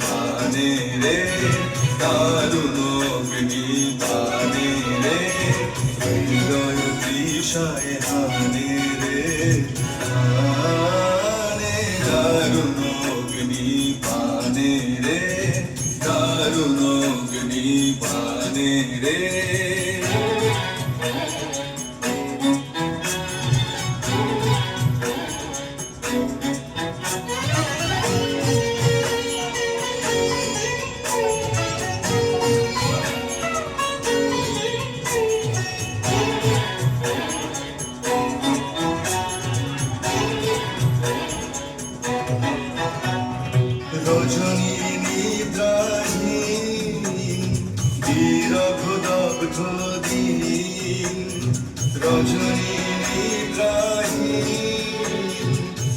পানে রে, দারুণ অগ্নি পানে রে, হৃদয় তৃষায় হানে রে, হানে দারুণ অগ্নি পানে রে, দারুণ অগ্নি পানে রে। রজনী নিদ্রাহীন বিরহ দগ্ধ দিন, রজনী নিদ্রাহীন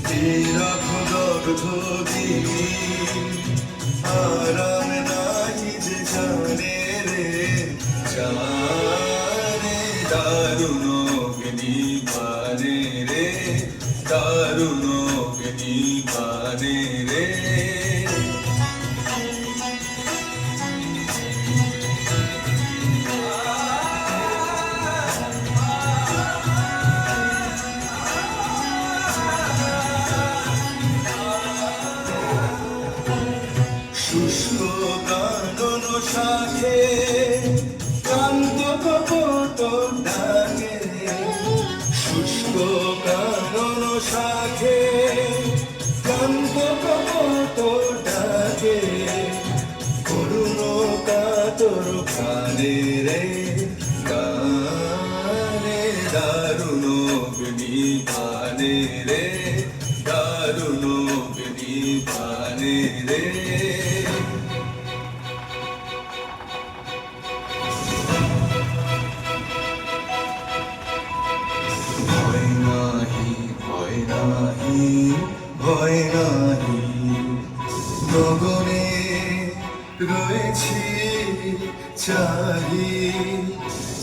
বিরহ দগ্ধ দিন, আরাম নাহি যে জানে রে, জানে দারুণ অগ্নি পানে রে, দারুণ অগ্নি পানে রে। শুষ্ক কানন শাখে ক্লান্ত কপোত ডাকে, শুষ্ক কানন শাখে ক্লান্ত কপোত ডাকে, করুণ কাতর প্রাণে রে, গানে দারুণ অগ্নি পানে রে, দারুণ অগ্নি পানে রে। ভয় নাহি ভয় নাহি ভয় নাহি, গগনে রয়েছি চাহি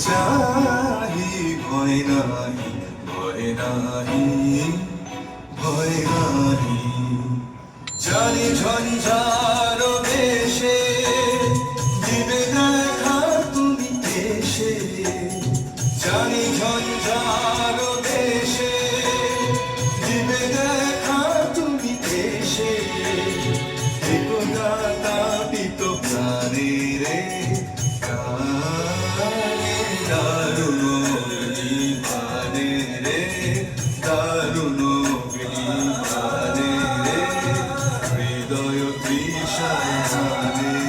চাহি, ভয় নাহি ভয় নাহি ভয় নাহি। জানি ঝঞ্ঝার বেশে দিবে দেখা তুমি এসে, জানি ঝঞ্ঝার দেশে দিবে দেখা তুমি এসে, একদা তাপিত প্রাণে রে, গানে দারুণ অগ্নি পানে রে, দারুণ অগ্নি পানে রে, হৃদয় তৃষায় হানে।